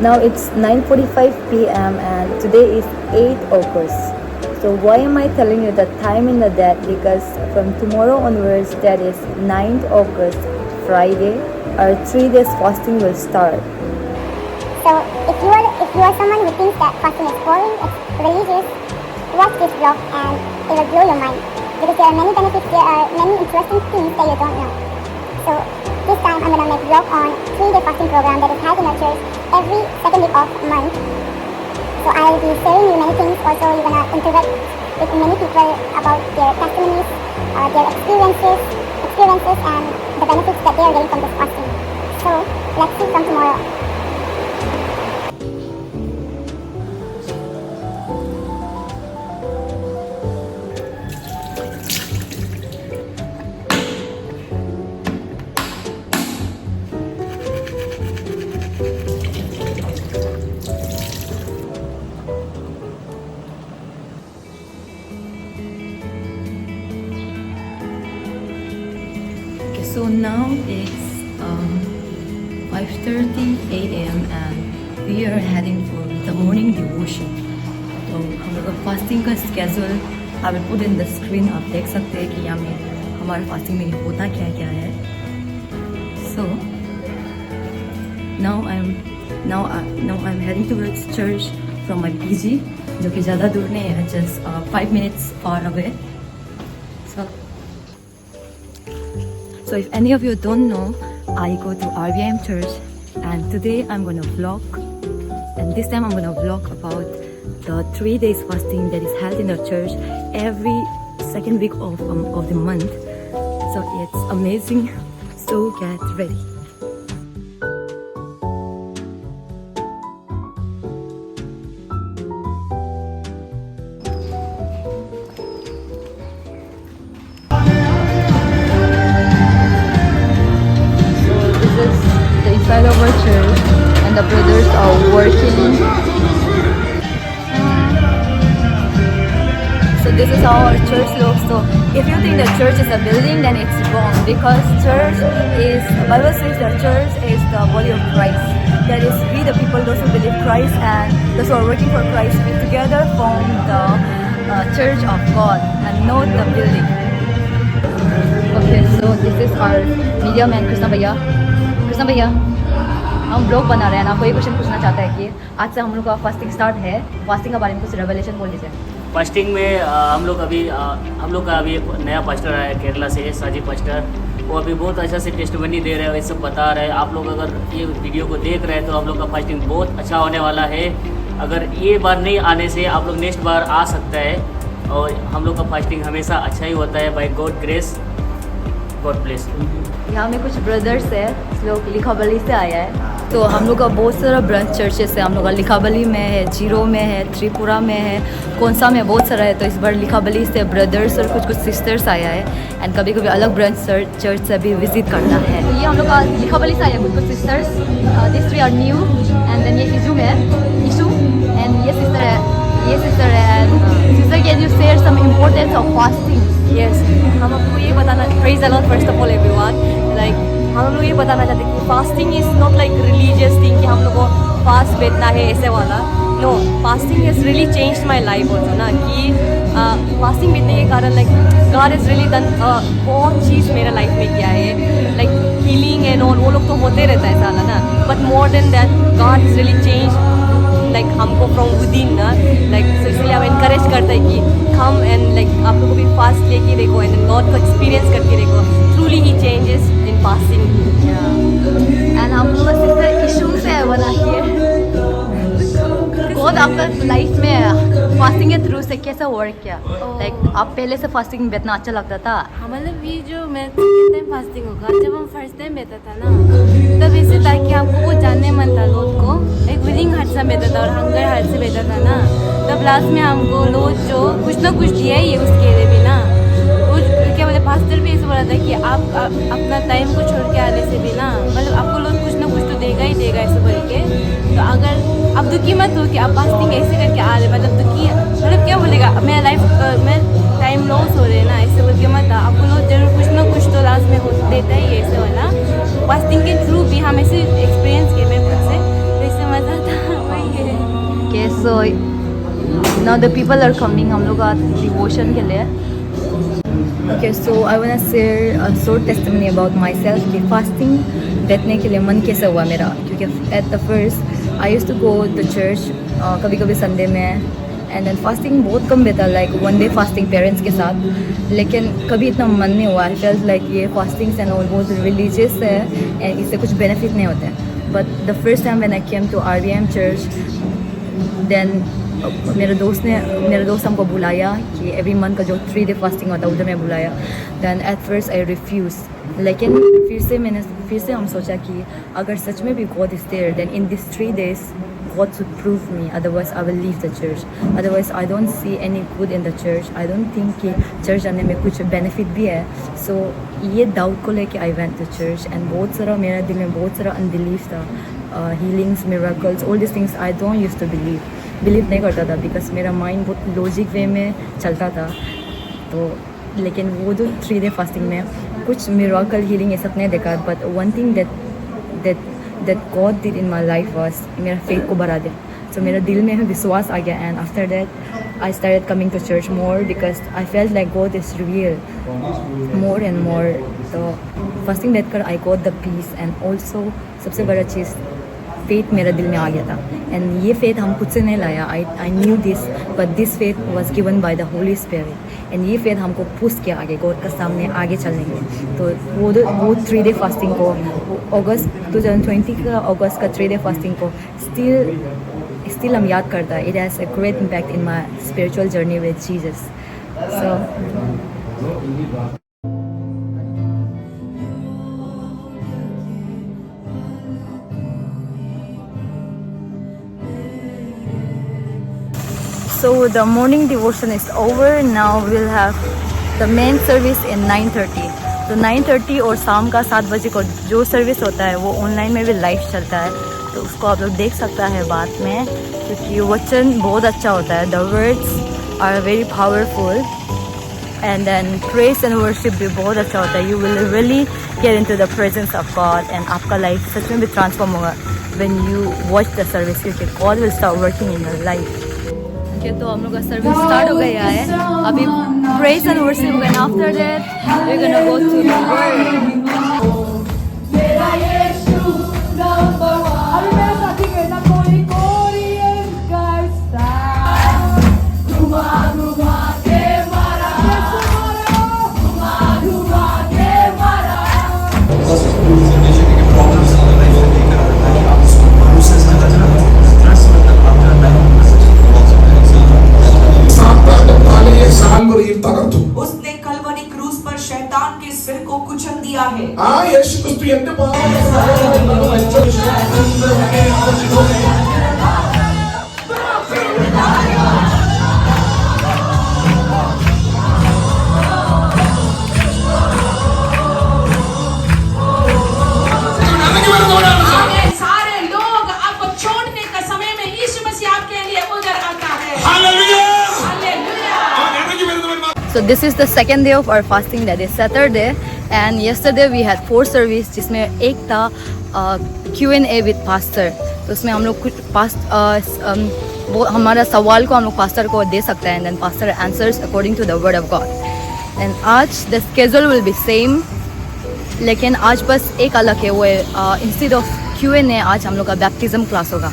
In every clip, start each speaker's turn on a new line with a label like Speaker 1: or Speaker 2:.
Speaker 1: Now it's 9:45 p.m. and today is 8 August. So why am I telling you the time in the date? Because from tomorrow onwards, that is 9th August, Friday, our 3 days fasting will start.
Speaker 2: So if you are someone who thinks that fasting is boring, it's religious, watch this vlog and it will blow your mind. Because there are many benefits, there are many interesting things that you don't know. So this time I'm gonna make vlog on 3-day fasting program that is held in our church every second week of month. So I'll be sharing you many things. Also, you're gonna interact with many people about their testimonies, their experiences, and the benefits that they are getting from this fasting. So let's see from tomorrow.
Speaker 1: So now it's 5:30 a.m. and we are heading for the morning devotion. तो हम लोग का fasting का schedule I will put in the screen. आप देख सकते हैं कि यहाँ में हमारे फास्टिंग में होता क्या क्या है. So now I'm heading towards church from my PG, जो कि ज़्यादा दूर नहीं है, just 5 minutes far away. So if any of you don't know, I go to RVM Church and today I'm going to vlog, and this time I'm going to vlog about the 3 days fasting that is held in our church every second week of the month. So it's amazing, so get ready. Inside of our church and the brothers are working. So this is how our church looks. So if you think the church is a building, then it's wrong, because church is, Bible says that church is the body of Christ. That is, we the people, those who believe Christ and those who are working for Christ, we together form the church of God and not the building. Okay, so this is our media man Krishna भैया, हम blog बना रहे हैं ना. आपको ये question पूछना चाहता है कि आज से हम लोग का फास्टिंग स्टार्ट है. फास्टिंग के बारे में कुछ रेवलेशन बोल दीजिए.
Speaker 3: फास्टिंग में हम लोग का अभी एक नया पास्टर आया है केरला से, साजी पास्टर. वो अभी बहुत अच्छा से टेस्टमनी दे रहे हैं, ये सब बता रहे हैं. आप लोग अगर ये वीडियो को देख रहे हैं तो हम लोग का फास्टिंग बहुत अच्छा होने वाला है. अगर ये बार नहीं आने से आप लोग नेक्स्ट बार आ सकता है. और हम लोग का फास्टिंग हमेशा अच्छा ही होता है. By God grace, God bless.
Speaker 1: यहाँ में कुछ ब्रदर्स है, लोग लिखाबली से आया है. तो हम लोग का बहुत सारा ब्रांच चर्चेस है. हम लोग का लिखाबली में है, जीरो में है, त्रिपुरा में है, कौनसा में बहुत सारा है. तो इस बार लिखाबली से ब्रदर्स और कुछ सिस्टर्स आया है एंड कभी कभी अलग ब्रांच चर्च से भी विजिट करना है. तो ये हम लोग का लिखाबली से आया कुछ sisters. This three are new and then ये इशू एंड ये सिस्टर है. Sister, can you share some importance of fasting?
Speaker 4: Yes, हम आपको ये बताना, praise the lord first of all everyone. Like हम लोग ये बताना चाहते हैं कि fasting is not like religious thing कि हम लोग को फास्ट बैठना है ऐसे वाला. No, fasting has really changed my life also ना. कि फास्टिंग बैठने के कारण like God has really done बहुत चीज़ मेरा लाइफ में किया है. लाइक हीलिंग एंड ऑल वो लोग तो होते रहता है साला ना. But more than that God has really change like हमको फ्रॉम विदिन ना. लाइक इसलिए हम इनकरेज करते हैं कि कम एंड लाइक आप लोगों को भी फास्ट लेके देखो एंड गॉड को एक्सपीरियंस करके देखो. Truly he changes in fasting.
Speaker 1: And हम लोग सिस्टर इशू से बना के गॉड आपका लाइफ में फास्टिंग के थ्रू से कैसा वर्क किया? लाइक आप पहले से फास्टिंग बैठना अच्छा लगता था?
Speaker 5: मतलब ये जो मैं कितने टाइम फास्टिंग होगा, जब हम फर्स्ट टाइम बैठा था ना तब ऐसे था कि हमको वो जानने मन था लोग को. एक विलिंग हार्ट से बैठा था और हंगर हार्ट से बैठा था ना. तब लास्ट में हमको लोग जो कुछ ना कुछ दिया ही है उसके लिए भी ना. वो क्या बोले, पास्टर भी ऐसे बोला था कि आप अपना टाइम को छोड़ के आने से भी ना, मतलब आपको लोग कुछ ना कुछ तो देगा ही देगा ऐसे बोल के. तो अगर आप दुखी मत हो कि आप फास्टिंग ऐसे करके आ रहे, मतलब दुखी, मतलब क्या बोलेगा, मेरा लाइफ में टाइम लॉस हो रहे ना ऐसे बोल के मत. आपको लोग जरूर कुछ ना कुछ तो लास्ट में हो देता ही ऐसे वाला. फास्टिंग के थ्रू भी हम ऐसे एक्सपीरियंस किए मैं खुद से, तो इससे मज़ा था.
Speaker 1: So now the people are coming हम लोग आज devotion के लिए. Okay, so I wanna share a short testimony about myself कि fasting बैठने के लिए मन कैसे हुआ मेरा, क्योंकि at the first I used to go to church कभी कभी संडे में, and then fasting बहुत कम बैठा, like one day fasting parents के साथ, लेकिन कभी इतना मन नहीं हुआ. I felt like ये fasting and all बहुत religious है and इससे कुछ benefit नहीं होते. But the first time when I came to RVM church, then मेरे दोस्त हमको बुलाया कि एवरी मंथ का जो 3 day फास्टिंग होता है उधर मैं बुलाया. Then at first I refuse, लेकिन फिर से हम सोचा कि अगर सच में भी God is there, then in this 3 days God should prove me, otherwise I will leave the church. Otherwise I don't see any good in the church. I don't think कि चर्च जाने में कुछ बेनिफिट भी है. So ये doubt को लेके I went to church and बहुत सारा मेरे दिल में बहुत सारा अनबिलीफ था. Healings, miracles, all these things I don't used to believe नहीं करता था, बिकॉज मेरा माइंड बहुत लॉजिक वे में चलता था. तो लेकिन वो जो 3 day फास्टिंग में कुछ मिरेकल हीलिंग ये सब नहीं देखा. But one thing that God did in my life was मेरा फेथ को बढ़ा दिया. So मेरा दिल में विश्वास आ गया, and after that I started coming to church more because I felt like God is real more and more. तो फास्टिंग बैठकर I got the peace, and also सबसे बड़ा चीज़ फेथ मेरा दिल में आ गया था. एंड ये फेथ हम खुद से नहीं लाया. I knew this, but this faith was given by the Holi spirit. And ये फेथ हमको पुश किया आगे गॉड का सामने आगे चलने के. तो वो 3 day फास्टिंग को अगस्त 2020 का अगस्त का 3 day फास्टिंग को स्टिल हम याद करता है. It has a great impact in my spiritual journey with Jesus. So So the morning devotion is over. Now we'll have the main service in 9:30. तो 9:30 और शाम का 7 बजे को जो सर्विस होता है वो ऑनलाइन में भी लाइव चलता है, तो उसको आप लोग देख सकता है बाद में, क्योंकि वचन बहुत अच्छा होता है. The words are very powerful, and then praise and worship भी बहुत अच्छा होता है. You will really get into the presence of God, and आपका लाइफ सच में भी ट्रांसफॉर्म होगा when you watch the service, क्योंकि God will start working in your life. तो हम लोग का सर्विस स्टार्ट हो गया है. अभी प्रेज एंड वर्शिप हो गया. After that we are gonna go to the word.
Speaker 6: मेरा यीशु नंबर 1. अभी मेरे साथी कहना कोई का स्टार घुमा के मारा, घुमा के मारा.
Speaker 7: उसने कलवरी क्रूस पर शैतान के सिर को कुचल दिया है.
Speaker 6: యేసుక్రీస్తు ఎంత
Speaker 7: सारे लोग आपको छोड़ने का समय में यीशु मसीह आपके लिए उधर आता है.
Speaker 1: So this is the second day of our fasting, that is Saturday, and yesterday we had 4 service, जिसमें एक था Q&A with pastor. तो उसमें हम लोग कुछ वो हमारा सवाल को हम लोग पास्टर को दे सकते हैं, and then pastor answers according to the word of God. And आज the schedule will be same, लेकिन आज बस एक अलग है. वो इंस्टेड ऑफ Q&A आज हम लोग का बैप्टिज्म क्लास होगा.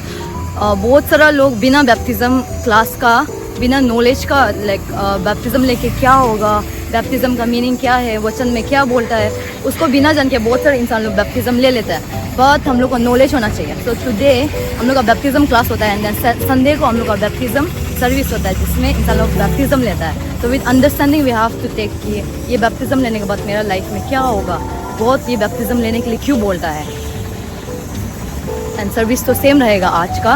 Speaker 1: बहुत सारा लोग बिना बैप्टिज्म क्लास का, बिना नॉलेज का, लाइक बैप्टिज्म लेके क्या होगा, बैप्टिज्म का मीनिंग क्या है, वचन में क्या बोलता है, उसको बिना जान के बहुत सारे इंसान लोग बैप्टिज्म ले लेते हैं. बट हम लोग को नॉलेज होना चाहिए. सो टुडे हम लोग का बैप्टिज्म क्लास होता है, एंड देन संडे को हम लोग का बैप्टिज्म सर्विस होता है, जिसमें इंसान लोग बैप्टिज्म लेता है. तो with understanding we have to take कि ये बैप्टिज्म लेने के बाद मेरा लाइफ में क्या होगा, बहुत ये बैप्टिज्म लेने के लिए क्यों बोलता है. एंड सर्विस तो सेम रहेगा आज का.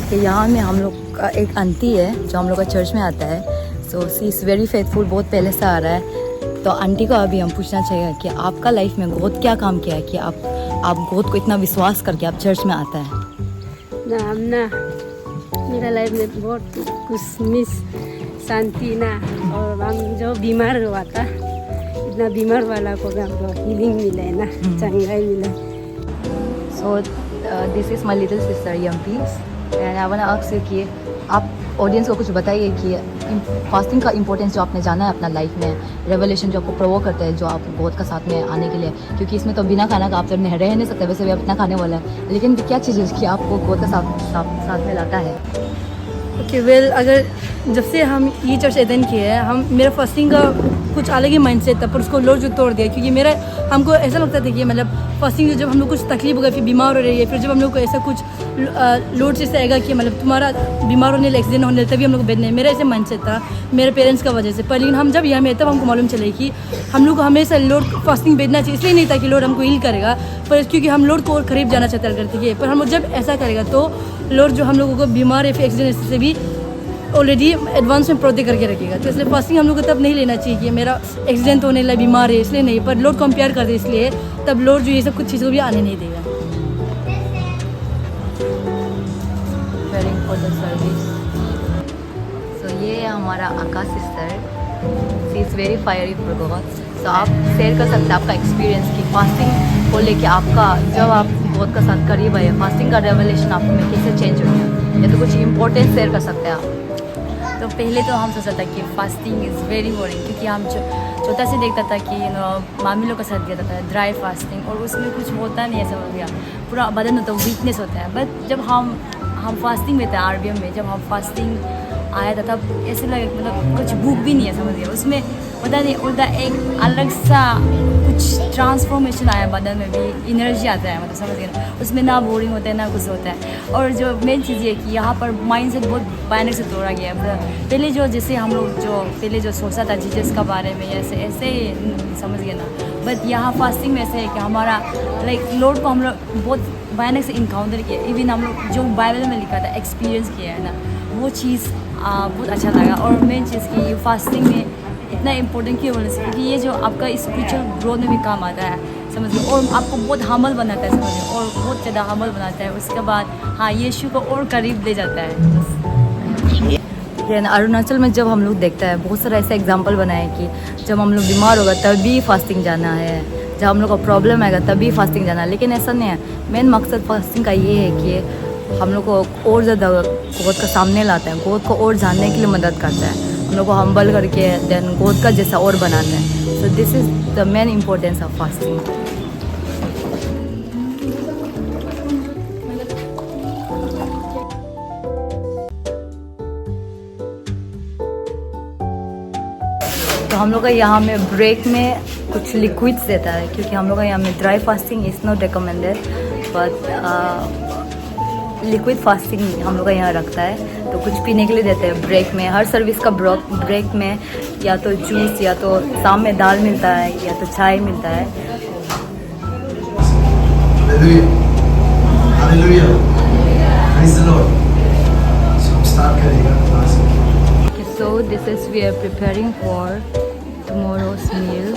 Speaker 1: कि यहाँ में हम लोग का एक आंटी है जो हम लोग का चर्च में आता है. सो सी इज़ वेरी फेथफुल, बहुत पहले से आ रहा है. तो आंटी को अभी हम पूछना चाहिए कि आपका लाइफ में गॉड क्या काम किया है कि आप गॉड को इतना विश्वास करके आप चर्च में आता है.
Speaker 8: ना मेरा लाइफ में बहुत कुछ मिस शांति ना, और हम जो बीमार हुआ था, इतना बीमार वाला को भी हमको हीलिंग मिला है ना, चंगाई मिला.
Speaker 1: So this is my little sister Yampi. And I want to ask you कि आप ऑडियंस को कुछ बताइए कि फास्टिंग का इंपॉर्टेंस जो आपने जाना है अपना लाइफ में, रेवलेशन जो आपको प्रोवोक करता है जो आप गॉड का साथ में आने के लिए, क्योंकि इसमें तो बिना खाना का आप तो रह नहीं सकते, वैसे भी अपना खाने वाला है, लेकिन क्या चीज़ है कि आपको गॉड का साथ में लाता है?
Speaker 8: ओके वेल, अगर जब से हम ये चर्च अटेंड किए हैं, हम मेरा फास्टिंग का कुछ अलग ही माइंडसेट था, पर उसको लॉर्ड जो तोड़ दिया, क्योंकि मेरा हमको ऐसा लगता था कि मतलब फास्टिंग जब हम लोग कुछ तकलीफ हो गई, फिर बीमार हो रही है, फिर जब हम लोग को ऐसा कुछ लॉर्ड से आएगा कि मतलब तुम्हारा बीमार होने एक्सीडेंट होने तभी हम लोग बैठने, मेरा ऐसे माइंडसेट था मेरे पेरेंट्स का वजह से। पर लेकिन हम जब यहाँ में तब हमको मालूम चले कि हम लोग को हमेशा लॉर्ड फास्टिंग बैठना चाहिए, इसलिए नहीं था कि लॉर्ड हमको हील करेगा, पर क्योंकि हम लॉर्ड को और करीब जाना चाहते करते हैं। पर हम जब ऐसा करेगा तो लॉर्ड जो हम लोगों को बीमार या फिर एक्सीडेंट से भी ऑलरेडी एडवांस में प्रोटेक्ट करके रखेगा। तो इसलिए फास्टिंग हम लोग को तब नहीं लेना चाहिए कि मेरा एक्सीडेंट होने लगा, बीमार है इसलिए नहीं, पर लॉर्ड कंपेयर कर दे, इसलिए तब लॉर्ड जो ये सब कुछ चीज़ों भी आने नहीं देगा।
Speaker 1: Praying for the service. So ये है हमारा Akash sister, she is very fiery for God. So आप शेयर कर सकते हैं आपका एक्सपीरियंस कि फास्टिंग को लेके आपका, जब आप गॉड का साथ करीब आए, फास्टिंग का रेवलेशन आपको में कैसे चेंज हो गया, या तो कुछ इंपॉर्टेंट शेयर कर सकते हैं आप।
Speaker 4: तो पहले तो हम सोचा था कि फास्टिंग इज़ वेरी बोरिंग, क्योंकि हम छोटा से देखता था कि मामी लोग का साथ दिया था ड्राई फास्टिंग, और उसमें कुछ होता नहीं है, समझ गया, पूरा बदन होता है, वीकनेस होता है। बट जब हम फास्टिंग में थे RBM में, जब हम फास्टिंग आया था तब ऐसे लगे मतलब कुछ भूख भी नहीं है, समझ गया, उसमें पता नहीं उल्टा एक अलग सा कुछ ट्रांसफॉर्मेशन आया, बदन में भी एनर्जी आता है, मतलब समझ गया, उसमें ना बोरिंग होता है ना कुछ होता है। और जो मेन चीज़ ये कि यहाँ पर माइंडसेट बहुत भयानक से तोड़ा गया है। पहले जो जैसे हम लोग जो पहले जो सोचा था जीसस का बारे में, ऐसे ही समझ गए ना, बट यहाँ फास्टिंग में ऐसे है कि हमारा लाइक लॉर्ड को हम लोग बहुत भयानक से इनकाउंटर किया, इवन हम लोग जो बाइबल में लिखा था एक्सपीरियंस किया है ना, वो चीज़ बहुत अच्छा लगा। और मेन चीज़ कि फास्टिंग में इतना इम्पोर्टेंट क्यों बोलने से, क्योंकि ये जो आपका स्पिरिचुअल ग्रोथ में भी काम आता है, समझिए, और आपको बहुत हमल बनाता है, समझिए, और बहुत ज़्यादा हमल बनाता है। उसके बाद हाँ यीशु को और करीब ले जाता है।
Speaker 1: अरुणाचल में जब हम लोग देखते हैं बहुत सारा ऐसा एग्जाम्पल बना है कि जब हम लोग बीमार होगा तभी फास्टिंग जाना है, जब हम लोग का प्रॉब्लम आएगा तभी फास्टिंग जाना है, लेकिन ऐसा नहीं है। मेन मकसद फास्टिंग का ये है कि हम लोग को और ज़्यादा गॉड का सामने लाता है, गॉड को और जानने के लिए मदद करता है, हम लोग को हम्बल करके देन गॉड का जैसा और बनाता है। So this is the main importance of fasting. तो हम लोग का यहाँ में ब्रेक में कुछ लिक्विड्स देता है, क्योंकि हम लोग का यहाँ में dry fasting is not recommended, but liquid fasting हम लोग का यहाँ रखता है, तो कुछ पीने के लिए देते हैं ब्रेक में। हर सर्विस का ब्रेक में या तो जूस या तो शाम में दाल मिलता है या तो चाय मिलता है।
Speaker 9: Hallelujah, praise the Lord. So हम स्टार्ट करेंगे class.
Speaker 1: So this is we are preparing for tomorrow's meal,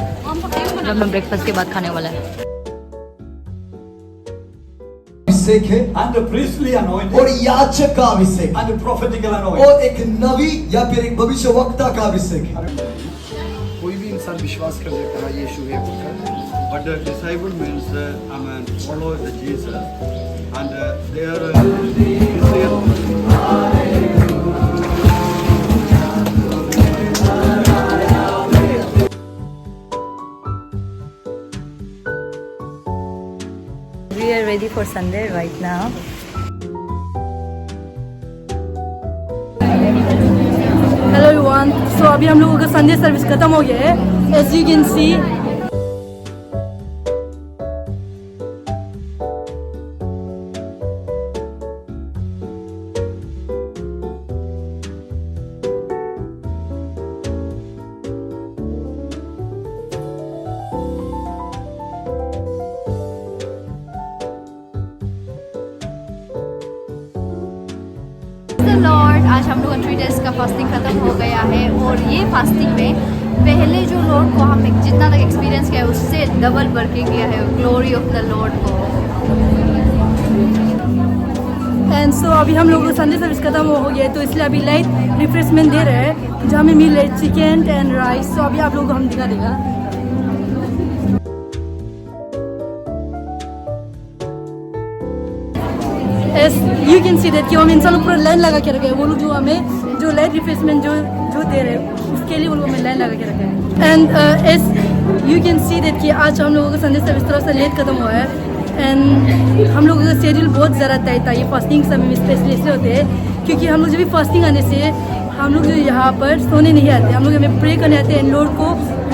Speaker 1: जो हम ब्रेकफास्ट के बाद खाने वाला है।
Speaker 9: अभिषेक है
Speaker 6: And the priestly anointing
Speaker 9: और याजक का अभिषेक
Speaker 6: and the prophetical anointing.
Speaker 9: और एक नबी या फिर एक भविष्यवक्ता का अभिषेक है।
Speaker 10: कोई भी इंसान विश्वास कर सकता है यीशु है बोलकर, but the disciple means follow the Jesus and they are
Speaker 1: We are ready for Sunday right now.
Speaker 8: Hello everyone, so अभी हम लोगों का संडे सर्विस खत्म हो गया है, as you can see.
Speaker 11: Lord, आज हम लोग 3 डेज का फास्टिंग ख़त्म हो गया है, और ये फास्टिंग में पहले जो लॉर्ड को हमने जितना तक एक्सपीरियंस किया है उससे डबल बढ़ के किया है ग्लोरी ऑफ द लॉर्ड को।
Speaker 8: एंड सो अभी हम लोगों का संडे सर्विस खत्म हो गया है, तो इसलिए अभी लाइट रिफ्रेशमेंट दे रहे हैं, जहाँ हमें मिल रहा है चिकन एंड राइस। तो अभी आप लोगों को हम दिखा देगा। यू कैन सी दैट कि हम इंसान पूरा लाइन लगा के रखे हैं। वो लोग जो हमें जो लाइट रिफ्रेशमेंट जो दे रहे हैं उसके लिए वो लोग हमें लाइन लगा के रखे हैं। And as you can see that कि आज हम लोगों का संडे सर्विस थोड़ा सा लेट खत्म हुआ है एंड हम लोगों का शेड्यूल बहुत ज़्यादा टाइट था। ये फास्टिंग समय में स्पेशली इसलिए होते हैं क्योंकि हम लोग जब भी फास्टिंग आने से हम लोग जो यहाँ पर सोने नहीं आते, हम लोग हमें प्रे करने आते हैं एंड लॉर्ड को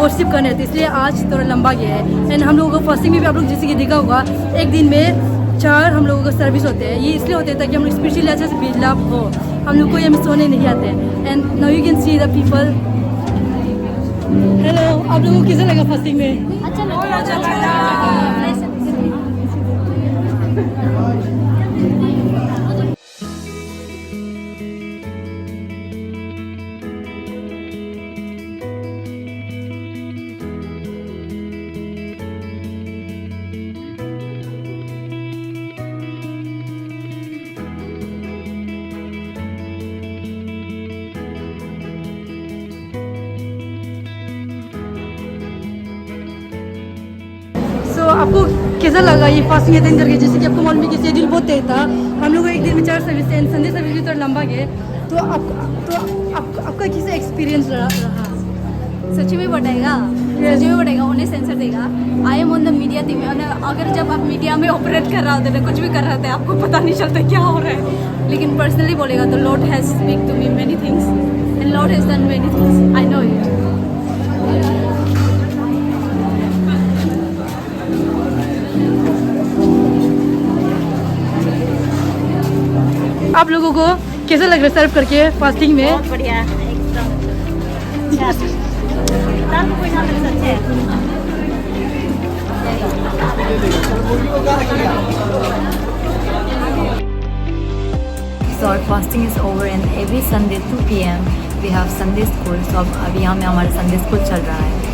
Speaker 8: वर्शिप करने आते हैं, इसलिए आज थोड़ा लंबा गया है। एंड हम लोगों को फास्टिंग में भी आप लोग जैसे कि देखा होगा एक दिन में 4 हम लोगों का सर्विस होते हैं। ये इसलिए होते हैं ताकि हम लोग स्पिरिचुअली अच्छे से बिल्डअप हो, हम लोग को ये हमें सोने नहीं आते हैं। And now you can see the people. Hello, आप लोगों को कैसा लगा फास्टिंग में?
Speaker 11: अच्छा लगा।
Speaker 8: आपको कैसा लगा ये फास्टिंग अटेंड करके? जैसे कि आपको मालूम है कि शेड्यूल बहुत तेज था, हम लोग एक दिन में 4 सर्विस एंड संडे सर्विस भी थोड़ा लंबा गए, तो आपका कैसा एक्सपीरियंस रहा?
Speaker 11: सच्ची में बताएगा, सच्ची में बताएगा, उन्हें सेंसर देगा। I am on the media team. अगर जब आप मीडिया में ऑपरेट कर रहा होता है, कुछ भी कर रहे थे, आपको पता नहीं चलता क्या हो रहा है, लेकिन पर्सनली बोलेगा तो Lord has speak to me many things and Lord has done many things, I know it.
Speaker 8: आप लोगों को कैसा लग रहा है सर्व करके फास्टिंग में?
Speaker 4: बहुत बढ़िया एकदम।
Speaker 1: So our fasting is over and every Sunday 2 PM we have Sunday school. So अब यहाँ में हमारा Sunday school चल रहा है।